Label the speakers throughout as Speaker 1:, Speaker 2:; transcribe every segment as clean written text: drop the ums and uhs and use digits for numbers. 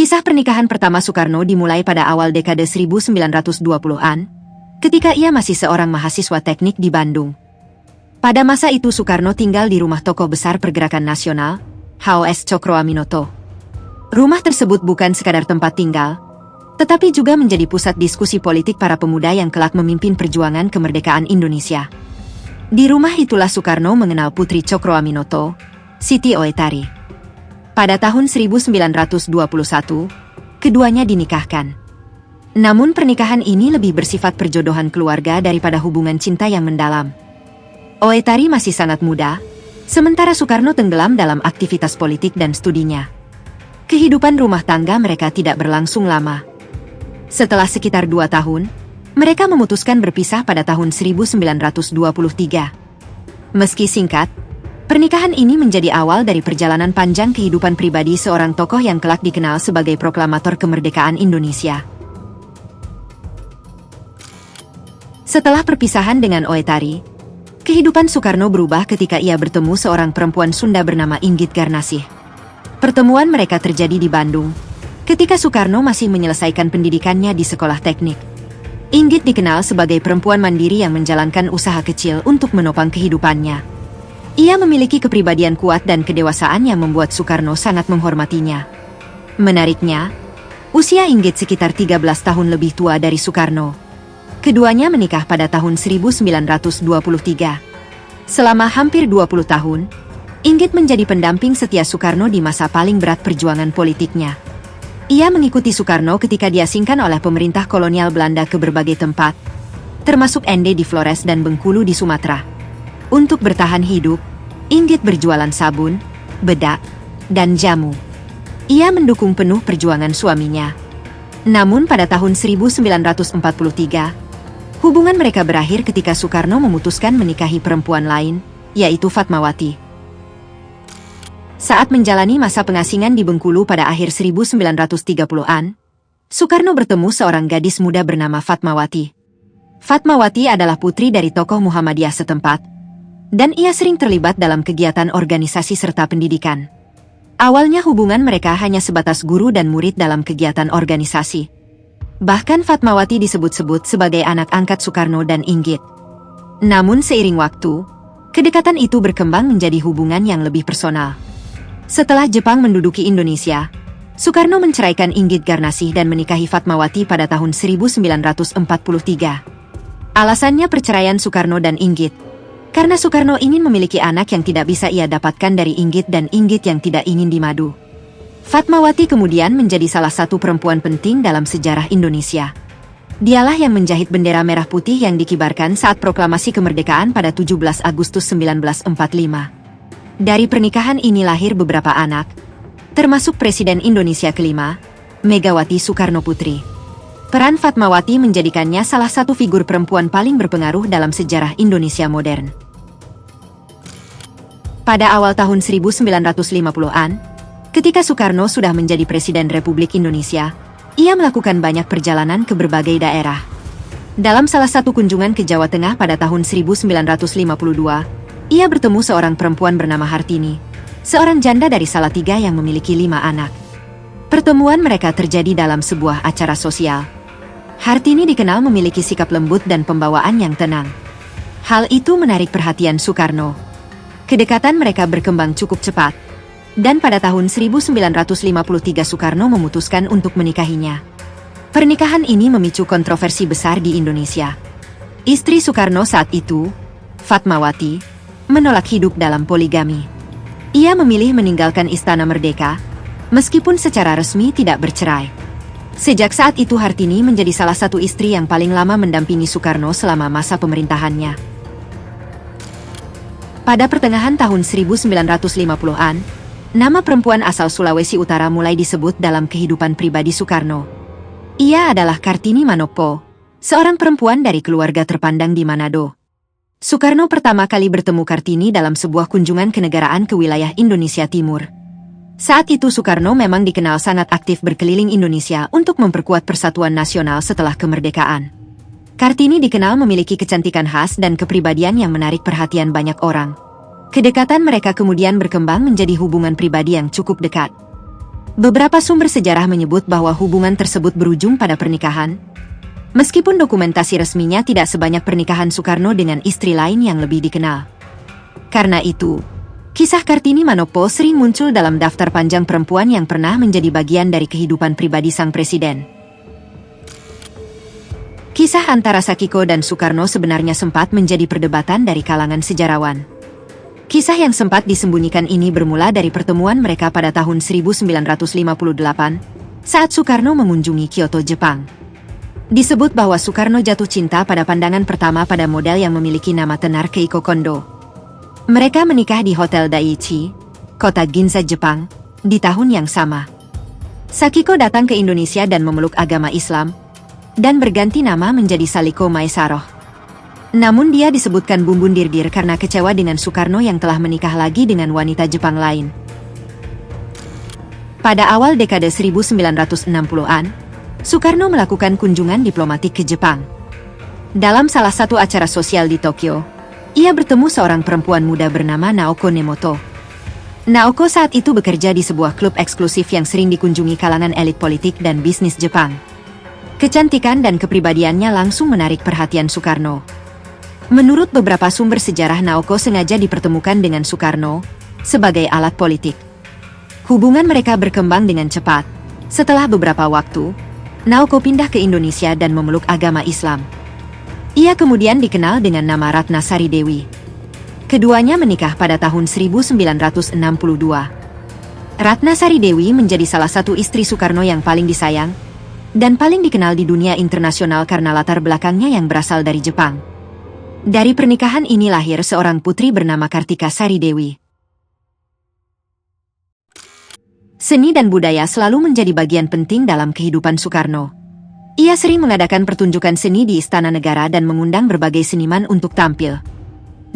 Speaker 1: Kisah pernikahan pertama Soekarno dimulai pada awal dekade 1920-an, ketika ia masih seorang mahasiswa teknik di Bandung. Pada masa itu Soekarno tinggal di rumah tokoh besar pergerakan nasional, H.O.S. Cokroaminoto. Rumah tersebut bukan sekadar tempat tinggal, tetapi juga menjadi pusat diskusi politik para pemuda yang kelak memimpin perjuangan kemerdekaan Indonesia. Di rumah itulah Soekarno mengenal putri Cokroaminoto, Siti Oetari. Pada tahun 1921, keduanya dinikahkan. Namun pernikahan ini lebih bersifat perjodohan keluarga daripada hubungan cinta yang mendalam. Oetari masih sangat muda, sementara Soekarno tenggelam dalam aktivitas politik dan studinya. Kehidupan rumah tangga mereka tidak berlangsung lama. Setelah sekitar 2 tahun, mereka memutuskan berpisah pada tahun 1923. Meski singkat, pernikahan ini menjadi awal dari perjalanan panjang kehidupan pribadi seorang tokoh yang kelak dikenal sebagai proklamator kemerdekaan Indonesia. Setelah perpisahan dengan Oetari, kehidupan Soekarno berubah ketika ia bertemu seorang perempuan Sunda bernama Inggit Garnasih. Pertemuan mereka terjadi di Bandung, ketika Soekarno masih menyelesaikan pendidikannya di sekolah teknik. Inggit dikenal sebagai perempuan mandiri yang menjalankan usaha kecil untuk menopang kehidupannya. Ia memiliki kepribadian kuat dan kedewasaan yang membuat Soekarno sangat menghormatinya. Menariknya, usia Inggit sekitar 13 tahun lebih tua dari Soekarno. Keduanya menikah pada tahun 1923. Selama hampir 20 tahun, Inggit menjadi pendamping setia Soekarno di masa paling berat perjuangan politiknya. Ia mengikuti Soekarno ketika diasingkan oleh pemerintah kolonial Belanda ke berbagai tempat, termasuk Ende di Flores dan Bengkulu di Sumatera. Untuk bertahan hidup, Inggit berjualan sabun, bedak, dan jamu. Ia mendukung penuh perjuangan suaminya. Namun pada tahun 1943, hubungan mereka berakhir ketika Soekarno memutuskan menikahi perempuan lain, yaitu Fatmawati. Saat menjalani masa pengasingan di Bengkulu pada akhir 1930-an, Soekarno bertemu seorang gadis muda bernama Fatmawati. Fatmawati adalah putri dari tokoh Muhammadiyah setempat, dan ia sering terlibat dalam kegiatan organisasi serta pendidikan. Awalnya hubungan mereka hanya sebatas guru dan murid dalam kegiatan organisasi. Bahkan Fatmawati disebut-sebut sebagai anak angkat Soekarno dan Inggit. Namun seiring waktu, kedekatan itu berkembang menjadi hubungan yang lebih personal. Setelah Jepang menduduki Indonesia, Soekarno menceraikan Inggit Garnasih dan menikahi Fatmawati pada tahun 1943. Alasannya perceraian Soekarno dan Inggit, karena Soekarno ingin memiliki anak yang tidak bisa ia dapatkan dari Inggit dan Inggit yang tidak ingin dimadu. Fatmawati kemudian menjadi salah satu perempuan penting dalam sejarah Indonesia. Dialah yang menjahit bendera merah putih yang dikibarkan saat proklamasi kemerdekaan pada 17 Agustus 1945. Dari pernikahan ini lahir beberapa anak, termasuk Presiden Indonesia kelima, Megawati Soekarno Putri. Peran Fatmawati menjadikannya salah satu figur perempuan paling berpengaruh dalam sejarah Indonesia modern. Pada awal tahun 1950-an, ketika Soekarno sudah menjadi Presiden Republik Indonesia, ia melakukan banyak perjalanan ke berbagai daerah. Dalam salah satu kunjungan ke Jawa Tengah pada tahun 1952, ia bertemu seorang perempuan bernama Hartini, seorang janda dari Salatiga yang memiliki 5 anak. Pertemuan mereka terjadi dalam sebuah acara sosial. Hartini dikenal memiliki sikap lembut dan pembawaan yang tenang. Hal itu menarik perhatian Soekarno. Kedekatan mereka berkembang cukup cepat, dan pada tahun 1953 Soekarno memutuskan untuk menikahinya. Pernikahan ini memicu kontroversi besar di Indonesia. Istri Soekarno saat itu, Fatmawati, menolak hidup dalam poligami. Ia memilih meninggalkan Istana Merdeka, meskipun secara resmi tidak bercerai. Sejak saat itu Hartini menjadi salah satu istri yang paling lama mendampingi Soekarno selama masa pemerintahannya. Pada pertengahan tahun 1950-an, nama perempuan asal Sulawesi Utara mulai disebut dalam kehidupan pribadi Soekarno. Ia adalah Kartini Manopo, seorang perempuan dari keluarga terpandang di Manado. Soekarno pertama kali bertemu Kartini dalam sebuah kunjungan kenegaraan ke wilayah Indonesia Timur. Saat itu Soekarno memang dikenal sangat aktif berkeliling Indonesia untuk memperkuat persatuan nasional setelah kemerdekaan. Kartini dikenal memiliki kecantikan khas dan kepribadian yang menarik perhatian banyak orang. Kedekatan mereka kemudian berkembang menjadi hubungan pribadi yang cukup dekat. Beberapa sumber sejarah menyebut bahwa hubungan tersebut berujung pada pernikahan, meskipun dokumentasi resminya tidak sebanyak pernikahan Soekarno dengan istri lain yang lebih dikenal. Karena itu, kisah Kartini Manopo sering muncul dalam daftar panjang perempuan yang pernah menjadi bagian dari kehidupan pribadi sang presiden. Kisah antara Sakiko dan Soekarno sebenarnya sempat menjadi perdebatan dari kalangan sejarawan. Kisah yang sempat disembunyikan ini bermula dari pertemuan mereka pada tahun 1958, saat Soekarno mengunjungi Kyoto, Jepang. Disebut bahwa Soekarno jatuh cinta pada pandangan pertama pada model yang memiliki nama tenar Keiko Kondo. Mereka menikah di Hotel Daiichi, kota Ginza, Jepang, di tahun yang sama. Sakiko datang ke Indonesia dan memeluk agama Islam, dan berganti nama menjadi Saliko Maesaroh. Namun dia disebutkan bumbundirdir karena kecewa dengan Soekarno yang telah menikah lagi dengan wanita Jepang lain. Pada awal dekade 1960-an, Soekarno melakukan kunjungan diplomatik ke Jepang. Dalam salah satu acara sosial di Tokyo, ia bertemu seorang perempuan muda bernama Naoko Nemoto. Naoko saat itu bekerja di sebuah klub eksklusif yang sering dikunjungi kalangan elit politik dan bisnis Jepang. Kecantikan dan kepribadiannya langsung menarik perhatian Soekarno. Menurut beberapa sumber sejarah, Naoko sengaja dipertemukan dengan Soekarno sebagai alat politik. Hubungan mereka berkembang dengan cepat. Setelah beberapa waktu, Naoko pindah ke Indonesia dan memeluk agama Islam. Ia kemudian dikenal dengan nama Ratna Sari Dewi. Keduanya menikah pada tahun 1962. Ratna Sari Dewi menjadi salah satu istri Soekarno yang paling disayang dan paling dikenal di dunia internasional karena latar belakangnya yang berasal dari Jepang. Dari pernikahan ini lahir seorang putri bernama Kartika Sari Dewi. Seni dan budaya selalu menjadi bagian penting dalam kehidupan Soekarno. Ia sering mengadakan pertunjukan seni di Istana Negara dan mengundang berbagai seniman untuk tampil.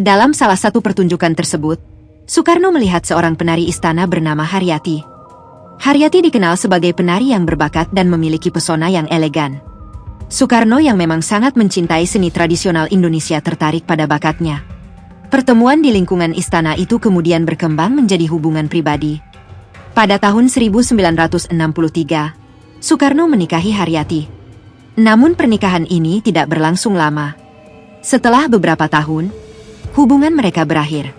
Speaker 1: Dalam salah satu pertunjukan tersebut, Soekarno melihat seorang penari istana bernama Haryati. Haryati dikenal sebagai penari yang berbakat dan memiliki pesona yang elegan. Soekarno yang memang sangat mencintai seni tradisional Indonesia tertarik pada bakatnya. Pertemuan di lingkungan istana itu kemudian berkembang menjadi hubungan pribadi. Pada tahun 1963, Soekarno menikahi Haryati. Namun pernikahan ini tidak berlangsung lama. Setelah beberapa tahun, hubungan mereka berakhir.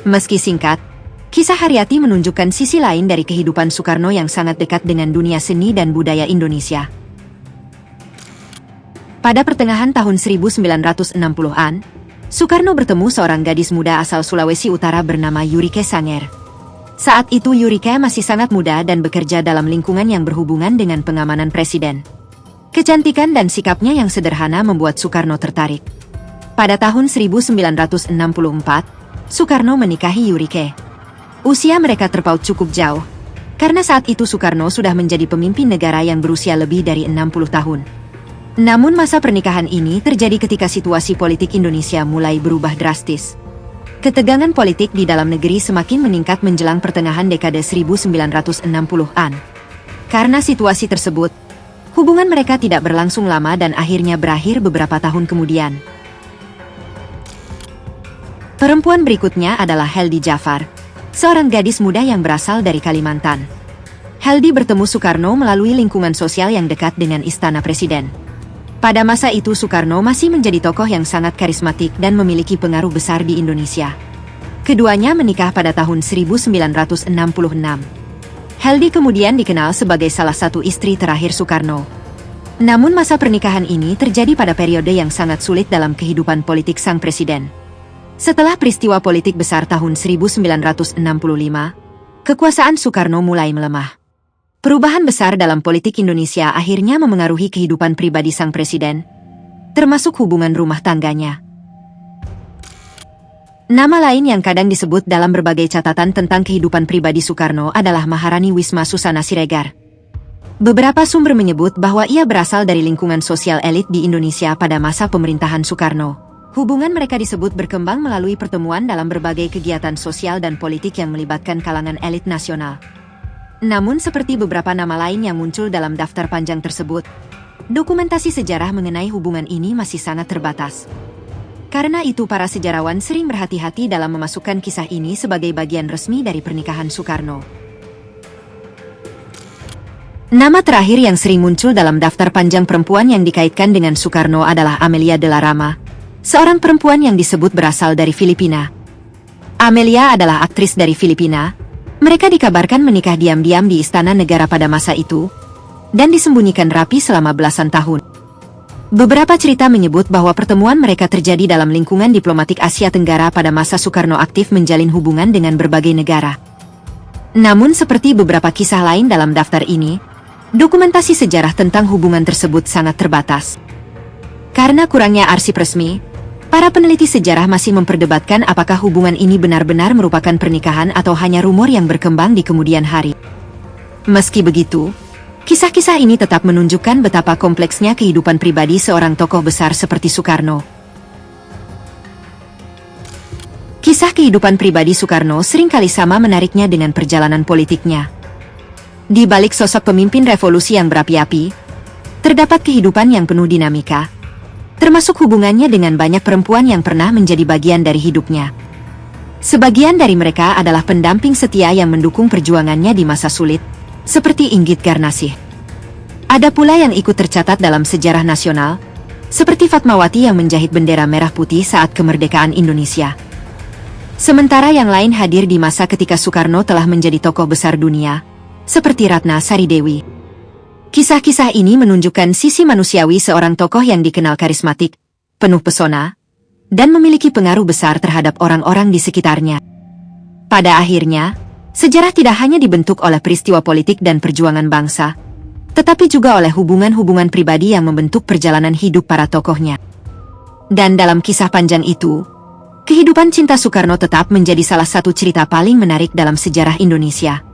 Speaker 1: Meski singkat, kisah Haryati menunjukkan sisi lain dari kehidupan Soekarno yang sangat dekat dengan dunia seni dan budaya Indonesia. Pada pertengahan tahun 1960-an, Soekarno bertemu seorang gadis muda asal Sulawesi Utara bernama Yurike Sanger. Saat itu Yurike masih sangat muda dan bekerja dalam lingkungan yang berhubungan dengan pengamanan presiden. Kecantikan dan sikapnya yang sederhana membuat Soekarno tertarik. Pada tahun 1964, Soekarno menikahi Yurike. Usia mereka terpaut cukup jauh, karena saat itu Soekarno sudah menjadi pemimpin negara yang berusia lebih dari 60 tahun. Namun masa pernikahan ini terjadi ketika situasi politik Indonesia mulai berubah drastis. Ketegangan politik di dalam negeri semakin meningkat menjelang pertengahan dekade 1960-an. Karena situasi tersebut, hubungan mereka tidak berlangsung lama dan akhirnya berakhir beberapa tahun kemudian. Perempuan berikutnya adalah Heldi Jafar, seorang gadis muda yang berasal dari Kalimantan. Heldi bertemu Soekarno melalui lingkungan sosial yang dekat dengan Istana Presiden. Pada masa itu Soekarno masih menjadi tokoh yang sangat karismatik dan memiliki pengaruh besar di Indonesia. Keduanya menikah pada tahun 1966. Heldi kemudian dikenal sebagai salah satu istri terakhir Soekarno. Namun masa pernikahan ini terjadi pada periode yang sangat sulit dalam kehidupan politik sang presiden. Setelah peristiwa politik besar tahun 1965, kekuasaan Soekarno mulai melemah. Perubahan besar dalam politik Indonesia akhirnya memengaruhi kehidupan pribadi sang presiden, termasuk hubungan rumah tangganya. Nama lain yang kadang disebut dalam berbagai catatan tentang kehidupan pribadi Soekarno adalah Maharani Wisma Susana Siregar. Beberapa sumber menyebut bahwa ia berasal dari lingkungan sosial elit di Indonesia pada masa pemerintahan Soekarno. Hubungan mereka disebut berkembang melalui pertemuan dalam berbagai kegiatan sosial dan politik yang melibatkan kalangan elit nasional. Namun seperti beberapa nama lain yang muncul dalam daftar panjang tersebut, dokumentasi sejarah mengenai hubungan ini masih sangat terbatas. Karena itu para sejarawan sering berhati-hati dalam memasukkan kisah ini sebagai bagian resmi dari pernikahan Soekarno. Nama terakhir yang sering muncul dalam daftar panjang perempuan yang dikaitkan dengan Soekarno adalah Amelia de la Rama, seorang perempuan yang disebut berasal dari Filipina. Amelia adalah aktris dari Filipina. Mereka dikabarkan menikah diam-diam di istana negara pada masa itu, dan disembunyikan rapi selama belasan tahun. Beberapa cerita menyebut bahwa pertemuan mereka terjadi dalam lingkungan diplomatik Asia Tenggara pada masa Soekarno aktif menjalin hubungan dengan berbagai negara. Namun seperti beberapa kisah lain dalam daftar ini, dokumentasi sejarah tentang hubungan tersebut sangat terbatas. Karena kurangnya arsip resmi, para peneliti sejarah masih memperdebatkan apakah hubungan ini benar-benar merupakan pernikahan atau hanya rumor yang berkembang di kemudian hari. Meski begitu, kisah-kisah ini tetap menunjukkan betapa kompleksnya kehidupan pribadi seorang tokoh besar seperti Soekarno. Kisah kehidupan pribadi Soekarno seringkali sama menariknya dengan perjalanan politiknya. Di balik sosok pemimpin revolusi yang berapi-api, terdapat kehidupan yang penuh dinamika, termasuk hubungannya dengan banyak perempuan yang pernah menjadi bagian dari hidupnya. Sebagian dari mereka adalah pendamping setia yang mendukung perjuangannya di masa sulit, seperti Inggit Garnasih. Ada pula yang ikut tercatat dalam sejarah nasional, seperti Fatmawati yang menjahit bendera merah putih saat kemerdekaan Indonesia. Sementara yang lain hadir di masa ketika Soekarno telah menjadi tokoh besar dunia, seperti Ratna Sari Dewi. Kisah-kisah ini menunjukkan sisi manusiawi seorang tokoh yang dikenal karismatik, penuh pesona, dan memiliki pengaruh besar terhadap orang-orang di sekitarnya. Pada akhirnya, sejarah tidak hanya dibentuk oleh peristiwa politik dan perjuangan bangsa, tetapi juga oleh hubungan-hubungan pribadi yang membentuk perjalanan hidup para tokohnya. Dan dalam kisah panjang itu, kehidupan cinta Soekarno tetap menjadi salah satu cerita paling menarik dalam sejarah Indonesia.